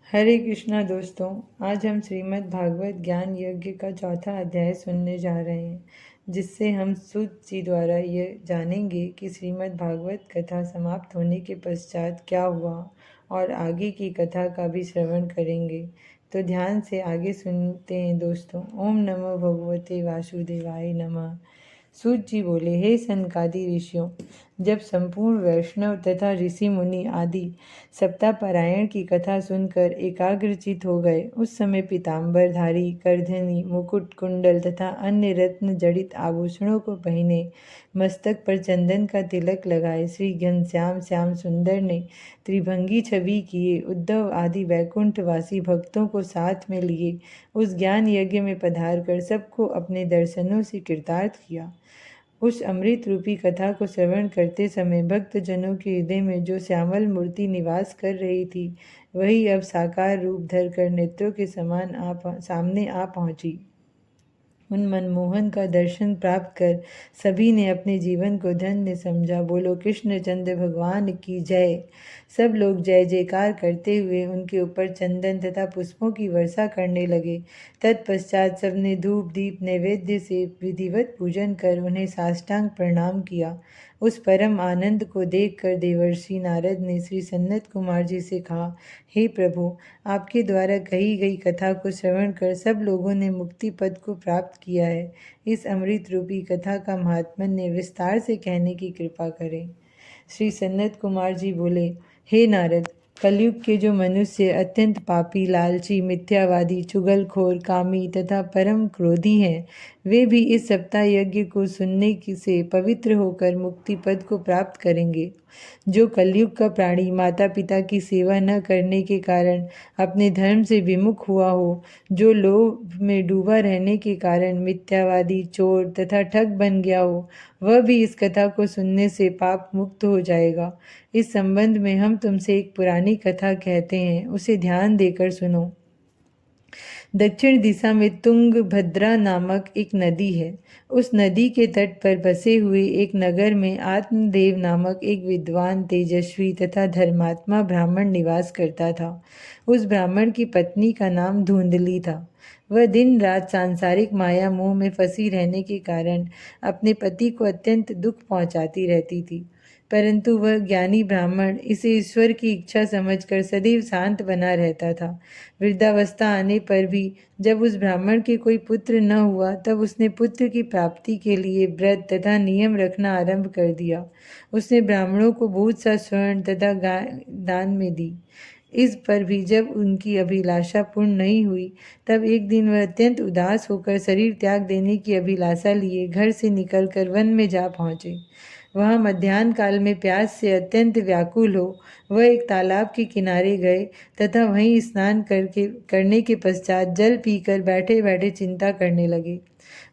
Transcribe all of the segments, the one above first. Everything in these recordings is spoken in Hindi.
हरे कृष्णा दोस्तों। आज हम श्रीमद् भागवत ज्ञान यज्ञ का चौथा अध्याय सुनने जा रहे हैं, जिससे हम सूत जी द्वारा यह जानेंगे कि श्रीमद् भागवत कथा समाप्त होने के पश्चात क्या हुआ और आगे की कथा का भी श्रवण करेंगे। तो ध्यान से आगे सुनते हैं दोस्तों। ओम नमो भगवते वासुदेवाय नमः। सूत जी बोले, हे सनकादि ऋषियों, जब संपूर्ण वैष्णव तथा ऋषि मुनि आदि सप्ताह पारायण की कथा सुनकर एकाग्रचित हो गए, उस समय पीताम्बरधारी, करधनी, मुकुट, कुंडल तथा अन्य रत्न जड़ित आभूषणों को पहने, मस्तक पर चंदन का तिलक लगाए श्री घनश्याम श्याम सुंदर ने त्रिभंगी छवि किए उद्धव आदि वैकुंठवासी भक्तों को साथ में लिए उस ज्ञान यज्ञ में पधार कर सबको अपने दर्शनों से कृतार्थ किया। उस अमृत रूपी कथा को श्रवण करते समय भक्त जनों के हृदय में जो श्यामल मूर्ति निवास कर रही थी, वही अब साकार रूप धरकर नेत्रों के समान सामने आ पहुंची। उन मनमोहन का दर्शन प्राप्त कर सभी ने अपने जीवन को धन्य समझा। बोलो कृष्णचंद्र भगवान की जय। सब लोग जय जयकार करते हुए उनके ऊपर चंदन तथा पुष्पों की वर्षा करने लगे। तत्पश्चात सबने धूप दीप नैवेद्य से विधिवत पूजन कर उन्हें साष्टांग प्रणाम किया। उस परम आनंद को देखकर देवर्षि नारद ने श्री सनत कुमार जी से कहा, हे प्रभु, आपके द्वारा कही गई कथा को श्रवण कर सब लोगों ने मुक्ति पद को प्राप्त किया है। इस अमृत रूपी कथा का महात्म्य विस्तार से कहने की कृपा करें। श्री सनत कुमार जी बोले, हे नारद, कलयुग के जो मनुष्य अत्यंत पापी, लालची, मिथ्यावादी, चुगलखोर, कामी तथा परम क्रोधी हैं, वे भी इस सप्ताह यज्ञ को सुनने से पवित्र होकर मुक्ति पद को प्राप्त करेंगे। जो कलयुग का प्राणी माता पिता की सेवा न करने के कारण अपने धर्म से विमुख हुआ हो, जो लोभ में डूबा रहने के कारण मिथ्यावादी, चोर तथा ठग बन गया हो, वह भी इस कथा को सुनने से पाप मुक्त हो जाएगा। इस संबंध में हम तुमसे एक पुरानी कथा कहते हैं, उसे ध्यान देकर सुनो। दक्षिण दिशा में तुंगभद्रा नामक एक नदी है। उस नदी के तट पर बसे हुए एक नगर में आत्मदेव नामक एक विद्वान, तेजस्वी तथा धर्मात्मा ब्राह्मण निवास करता था। उस ब्राह्मण की पत्नी का नाम धुंधली था। वह दिन रात सांसारिक माया मोह में फंसी रहने के कारण अपने पति को अत्यंत दुख पहुंचाती रहती थी, परंतु वह ज्ञानी ब्राह्मण इसे ईश्वर की इच्छा समझकर सदैव शांत बना रहता था। वृद्धावस्था आने पर भी जब उस ब्राह्मण के कोई पुत्र न हुआ, तब उसने पुत्र की प्राप्ति के लिए व्रत तथा नियम रखना आरंभ कर दिया। उसने ब्राह्मणों को बहुत सा स्वर्ण तथा गाय दान में दी। इस पर भी जब उनकी अभिलाषा पूर्ण नहीं हुई, तब एक दिन वह अत्यंत उदास होकर शरीर त्याग देने की अभिलाषा लिए घर से निकलकर वन में जा पहुँचे। वहाँ मध्याह्न काल में प्यास से अत्यंत व्याकुल हो वह एक तालाब के किनारे गए तथा वहीं स्नान करने के पश्चात जल पीकर बैठे बैठे चिंता करने लगे।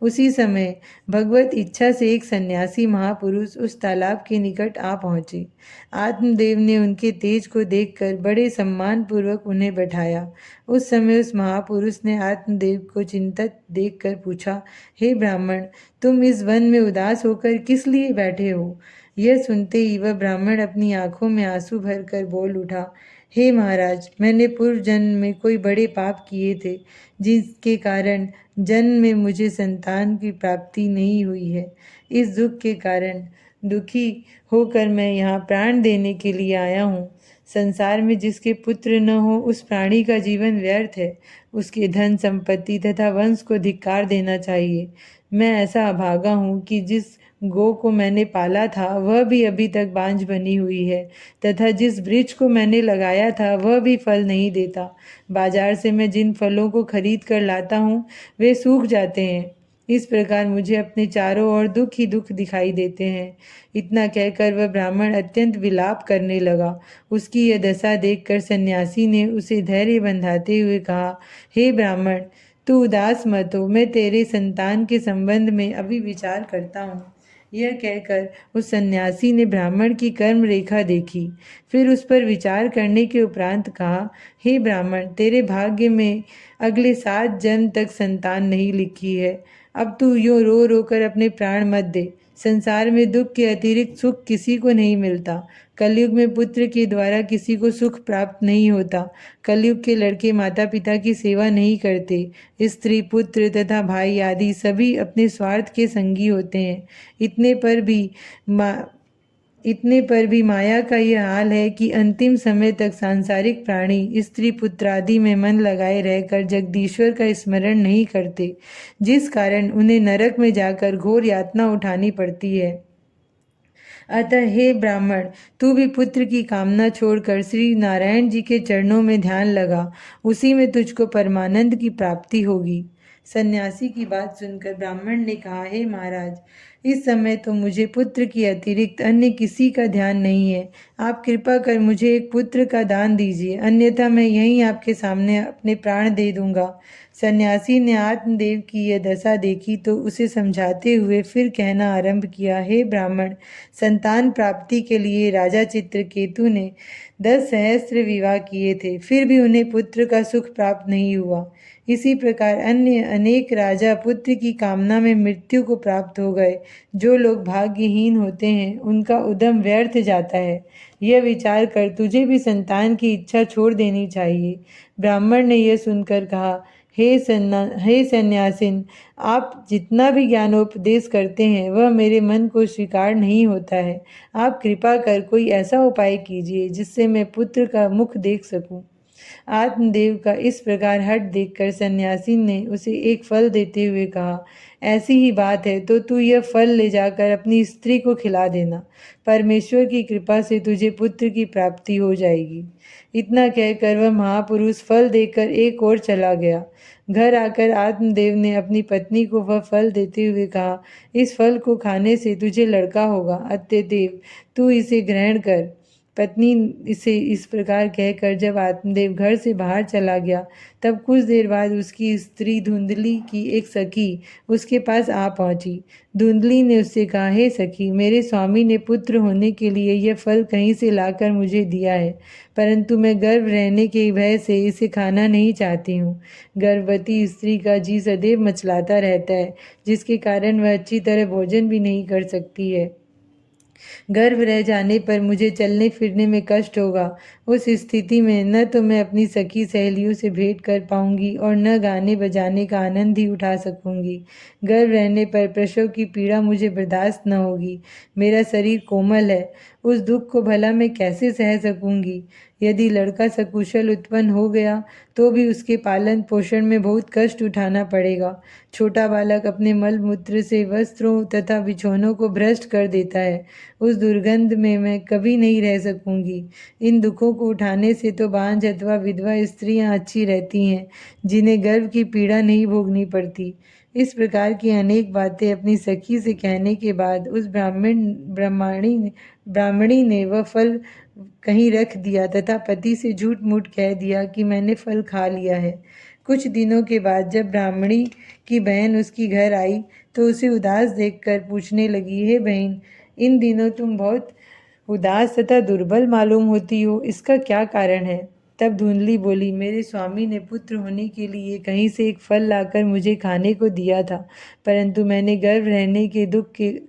उसी समय भगवत इच्छा से एक सन्यासी महापुरुष उस तालाब के निकट आ पहुँचे। आत्मदेव ने उनके तेज को देखकर बड़े सम्मान पूर्वक उन्हें बैठाया। उस समय उस महापुरुष ने आत्मदेव को चिंतित देखकर पूछा, हे ब्राह्मण, तुम इस वन में उदास होकर किस लिए बैठे हो? यह सुनते ही वह ब्राह्मण अपनी आंखों में आंसू भरकर बोल उठा, हे महाराज, मैंने पूर्व जन्म में कोई बड़े पाप किए थे, जिसके कारण जन्म में मुझे संतान की प्राप्ति नहीं हुई है। इस दुख के कारण दुखी होकर मैं यहाँ प्राण देने के लिए आया हूँ। संसार में जिसके पुत्र न हो, उस प्राणी का जीवन व्यर्थ है। उसके धन संपत्ति तथा वंश को धिक्कार देना चाहिए। मैं ऐसा अभागा हूँ कि जिस गौ को मैंने पाला था वह भी अभी तक बांझ बनी हुई है तथा जिस वृक्ष को मैंने लगाया था वह भी फल नहीं देता। बाजार से मैं जिन फलों को खरीद कर लाता हूँ वे सूख जाते हैं। इस प्रकार मुझे अपने चारों ओर दुख ही दुख दिखाई देते हैं। इतना कहकर वह ब्राह्मण अत्यंत विलाप करने लगा। उसकी यह दशा देखकर सन्यासी ने उसे धैर्य बंधाते हुए कहा, हे ब्राह्मण, तू उदास मत हो, मैं तेरे संतान के संबंध में अभी विचार करता हूँ। यह कहकर उस सन्यासी ने ब्राह्मण की कर्म रेखा देखी, फिर उस पर विचार करने के उपरांत कहा, हे ब्राह्मण, तेरे भाग्य में अगले 7 जन्म तक संतान नहीं लिखी है। अब तू यूँ रो रो कर अपने प्राण मत दे। संसार में दुख के अतिरिक्त सुख किसी को नहीं मिलता। कलयुग में पुत्र के द्वारा किसी को सुख प्राप्त नहीं होता। कलयुग के लड़के माता पिता की सेवा नहीं करते। स्त्री, पुत्र तथा भाई आदि सभी अपने स्वार्थ के संगी होते हैं। इतने पर भी माया का यह हाल है कि अंतिम समय तक सांसारिक प्राणी स्त्री पुत्र आदि में मन लगाए रहकर जगदीश्वर का स्मरण नहीं करते, जिस कारण उन्हें नरक में जाकर घोर यातना उठानी पड़ती है। अतः हे ब्राह्मण, तू भी पुत्र की कामना छोड़कर श्री नारायण जी के चरणों में ध्यान लगा, उसी में तुझको परमानंद की प्राप्ति होगी। सन्यासी की बात सुनकर ब्राह्मण ने कहा, हे महाराज, इस समय तो मुझे पुत्र के अतिरिक्त अन्य किसी का ध्यान नहीं है। आप कृपा कर मुझे एक पुत्र का दान दीजिए, अन्यथा मैं यहीं आपके सामने अपने प्राण दे दूंगा। सन्यासी ने आत्मदेव की यह दशा देखी तो उसे समझाते हुए फिर कहना आरंभ किया, हे ब्राह्मण, संतान प्राप्ति के लिए राजा चित्रकेतु ने 10 सहस्त्र विवाह किए थे, फिर भी उन्हें पुत्र का सुख प्राप्त नहीं हुआ। इसी प्रकार अन्य अनेक राजा पुत्र की कामना में मृत्यु को प्राप्त हो गए। जो लोग भाग्यहीन होते हैं उनका उद्यम व्यर्थ जाता है। यह विचार कर तुझे भी संतान की इच्छा छोड़ देनी चाहिए। ब्राह्मण ने यह सुनकर कहा, हे सन्यासिन, आप जितना भी ज्ञानोपदेश करते हैं वह मेरे मन को स्वीकार नहीं होता है। आप कृपा कर कोई ऐसा उपाय कीजिए जिससे मैं पुत्र का मुख देख सकूं। आत्मदेव का इस प्रकार हठ देखकर सन्यासी ने उसे एक फल देते हुए कहा, ऐसी ही बात है तो तू यह फल ले जाकर अपनी स्त्री को खिला देना। परमेश्वर की कृपा से तुझे पुत्र की प्राप्ति हो जाएगी। इतना कहकर वह महापुरुष फल देकर एक ओर चला गया। घर आकर आत्मदेव ने अपनी पत्नी को वह फल देते हुए कहा, इस फल को खाने से तुझे लड़का होगा, अत्यदेव तू इसे ग्रहण कर। पत्नी इसे इस प्रकार कहकर जब आत्मदेव घर से बाहर चला गया, तब कुछ देर बाद उसकी स्त्री धुंधली की एक सखी उसके पास आ पहुंची। धुंधली ने उससे कहा, हे सखी, मेरे स्वामी ने पुत्र होने के लिए यह फल कहीं से लाकर मुझे दिया है, परंतु मैं गर्भ रहने के भय से इसे खाना नहीं चाहती हूँ। गर्भवती स्त्री का जी सदैव मचलाता रहता है, जिसके कारण वह अच्छी तरह भोजन भी नहीं कर सकती है। गर्भ रह जाने पर मुझे चलने फिरने में कष्ट होगा। उस स्थिति में न तो मैं अपनी सखी सहेलियों से भेंट कर पाऊंगी और न गाने बजाने का आनंद ही उठा सकूंगी। गर्भ रहने पर प्रसव की पीड़ा मुझे बर्दाश्त न होगी। मेरा शरीर कोमल है, उस दुख को भला मैं कैसे सह सकूंगी। यदि लड़का सकुशल उत्पन्न हो गया तो भी उसके पालन पोषण में बहुत कष्ट उठाना पड़ेगा। छोटा बालक अपने मल मूत्र से वस्त्रों तथा बिछौनों को भ्रष्ट कर देता है। उस दुर्गंध में मैं कभी नहीं रह सकूंगी। इन दुखों को उठाने से तो बांझ अथवा विधवा स्त्रियां अच्छी रहती हैं, जिन्हें गर्भ की पीड़ा नहीं भोगनी पड़ती। इस प्रकार की अनेक बातें अपनी सखी से कहने के बाद उस ब्राह्मणी ने वह फल कहीं रख दिया तथा पति से झूठ मूठ कह दिया कि मैंने फल खा लिया है। कुछ दिनों के बाद जब ब्राह्मणी की बहन उसकी घर आई तो उसे उदास देखकर पूछने लगी, हे बहन, इन दिनों तुम बहुत उदास तथा दुर्बल मालूम होती हो, इसका क्या कारण है। तब धुंधली बोली, मेरे स्वामी ने पुत्र होने के लिए कहीं से एक फल लाकर मुझे खाने को दिया था, परंतु मैंने गर्भ रहने के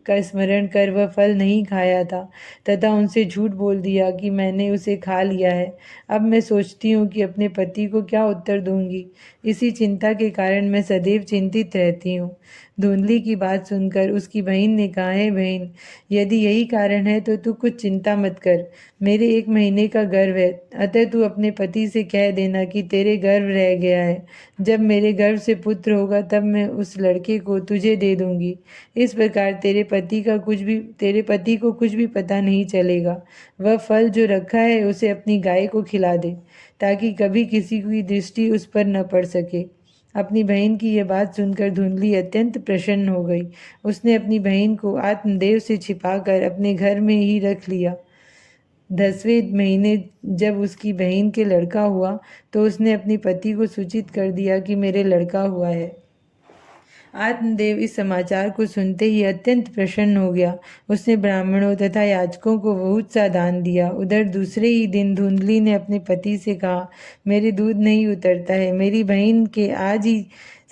का स्मरण कर वह फल नहीं खाया था तथा उनसे झूठ बोल दिया कि मैंने उसे खा लिया है। अब मैं सोचती हूँ कि अपने पति को क्या उत्तर दूंगी। इसी चिंता के कारण मैं सदैव चिंतित रहती हूँ। धुंधली की बात सुनकर उसकी बहन ने कहा, है बहन, यदि यही कारण है तो तू कुछ चिंता मत कर। मेरे 1 महीने का गर्भ है, अतः तू अपने पति से कह देना कि तेरे गर्भ रह गया है। जब मेरे गर्भ से पुत्र होगा तब मैं उस लड़के को तुझे दे दूंगी। इस प्रकार तेरे पति को कुछ भी पता नहीं चलेगा। वह फल जो रखा है उसे अपनी गाय को खिला दे, ताकि कभी किसी की दृष्टि उस पर न पड़ सके। अपनी बहन की यह बात सुनकर धुंधली अत्यंत प्रसन्न हो गई। उसने अपनी बहन को आत्मदेव से छिपाकर अपने घर में ही रख लिया। 10वें महीने जब उसकी बहन के लड़का हुआ तो उसने अपने पति को सूचित कर दिया कि मेरे लड़का हुआ है। आत्मदेव इस समाचार को सुनते ही अत्यंत प्रसन्न हो गया। उसने ब्राह्मणों तथा याचकों को बहुत सा दान दिया। उधर दूसरे ही दिन धुंधली ने अपने पति से कहा, मेरे दूध नहीं उतरता है। मेरी बहन के आज ही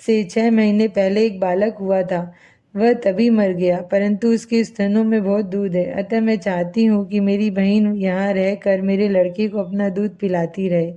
से 6 महीने पहले एक बालक हुआ था, वह तभी मर गया, परंतु उसके स्तनों में बहुत दूध है, अतः मैं चाहती हूँ कि मेरी बहन यहाँ रहकर मेरे लड़के को अपना दूध पिलाती रहे।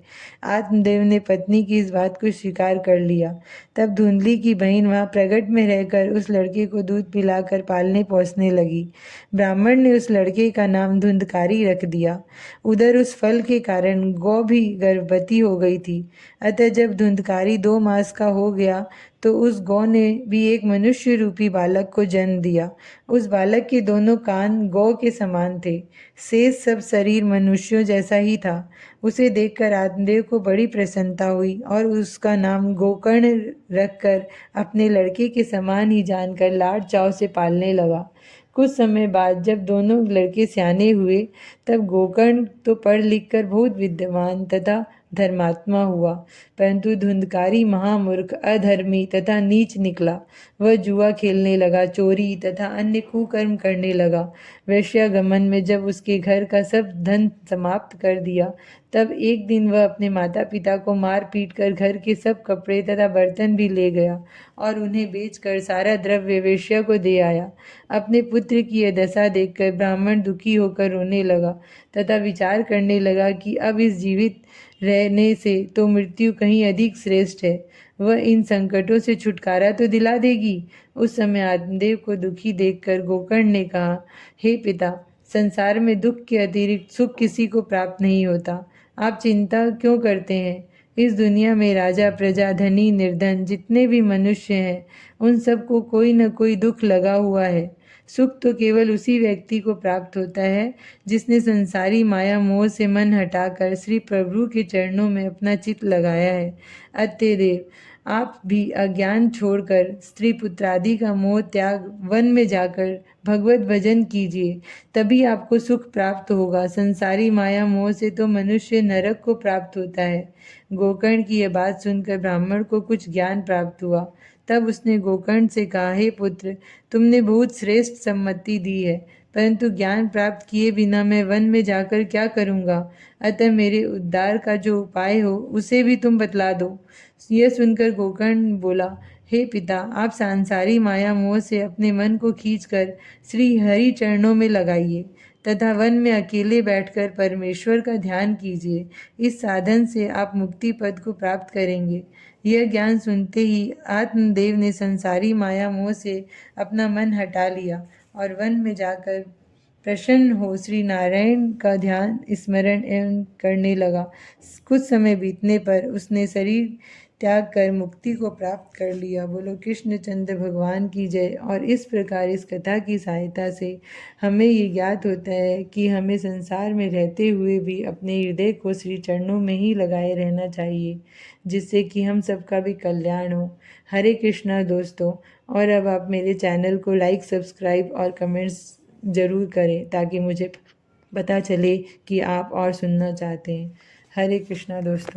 आत्मदेव ने पत्नी की इस बात को स्वीकार कर लिया। तब धुंधली की बहन वहाँ प्रगट में रहकर उस लड़के को दूध पिलाकर पालने पोसने लगी। ब्राह्मण ने उस लड़के का नाम धुंधकारी रख दिया। उधर उस फल के कारण गौ भी गर्भवती हो गई थी। अतः जब धुंधकारी 2 मास का हो गया तो उस गौ ने भी एक मनुष्य रूपी बालक को जन्म दिया। उस बालक के दोनों कान गौ के समान थे, शेष सब शरीर मनुष्यों जैसा ही था। उसे देखकर आत्मदेव को बड़ी प्रसन्नता हुई और उसका नाम गोकर्ण रखकर अपने लड़के के समान ही जानकर लाड चाव से पालने लगा। कुछ समय बाद जब दोनों लड़के सयाने हुए, तब गोकर्ण तो पढ़ लिख कर बहुत विद्वान तथा धर्मात्मा हुआ, परंतु धुंधकारी महामूर्ख, अधर्मी तथा नीच निकला। वह जुआ खेलने लगा, चोरी तथा अन्य कुकर्म करने लगा। वेश्यागमन में जब उसके घर का सब धन समाप्त कर दिया, तब एक दिन वह अपने माता पिता को मार पीट कर घर के सब कपड़े तथा बर्तन भी ले गया और उन्हें बेचकर सारा द्रव्य वेश्या को दे आया। अपने पुत्र की यह दशा देखकर ब्राह्मण दुखी होकर रोने लगा तथा विचार करने लगा कि अब इस जीवित रहने से तो मृत्यु कहीं अधिक श्रेष्ठ है। वह इन संकटों से छुटकारा तो दिला देगी। उस समय आत्मदेव को दुखी देखकर गोकर्ण ने कहा, हे पिता, संसार में दुख के अतिरिक्त सुख किसी को प्राप्त नहीं होता। आप चिंता क्यों करते हैं? इस दुनिया में राजा, प्रजा, धनी, निर्धन जितने भी मनुष्य हैं, उन सबको कोई न कोई दुख लगा हुआ है। सुख तो केवल उसी व्यक्ति को प्राप्त होता है जिसने संसारी माया मोह से मन हटाकर श्री प्रभु के चरणों में अपना चित्त लगाया है। अत्यदेव, आप भी अज्ञान छोड़कर स्त्री पुत्रादि का मोह त्याग वन में जाकर भगवत भजन कीजिए, तभी आपको सुख प्राप्त होगा। संसारी माया मोह से तो मनुष्य नरक को प्राप्त होता है। गोकर्ण की यह बात सुनकर ब्राह्मण को कुछ ज्ञान प्राप्त हुआ। तब उसने गोकर्ण से कहा, हे पुत्र, तुमने बहुत श्रेष्ठ सम्मति दी है, परंतु ज्ञान प्राप्त किए बिना मैं वन में जाकर क्या करूँगा? अतः मेरे उद्धार का जो उपाय हो उसे भी तुम बतला दो। यह सुनकर गोकर्ण बोला, हे पिता, आप सांसारी माया मोह से अपने मन को खींचकर श्री हरि चरणों में लगाइए तथा वन में अकेले बैठकर परमेश्वर का ध्यान कीजिए। इस साधन से आप मुक्ति पद को प्राप्त करेंगे। यह ज्ञान सुनते ही आत्मदेव ने संसारी माया मोह से अपना मन हटा लिया और वन में जाकर प्रसन्न हो श्री नारायण का ध्यान स्मरण एवं करने लगा। कुछ समय बीतने पर उसने शरीर त्याग कर मुक्ति को प्राप्त कर लिया। बोलो कृष्णचंद्र भगवान की जय। और इस प्रकार इस कथा की सहायता से हमें ये ज्ञात होता है कि हमें संसार में रहते हुए भी अपने हृदय को श्री चरणों में ही लगाए रहना चाहिए, जिससे कि हम सबका भी कल्याण हो। हरे कृष्णा दोस्तों। और अब आप मेरे चैनल को लाइक, सब्सक्राइब और कमेंट्स ज़रूर करें ताकि मुझे पता चले कि आप और सुनना चाहते हैं। हरे कृष्णा दोस्तों।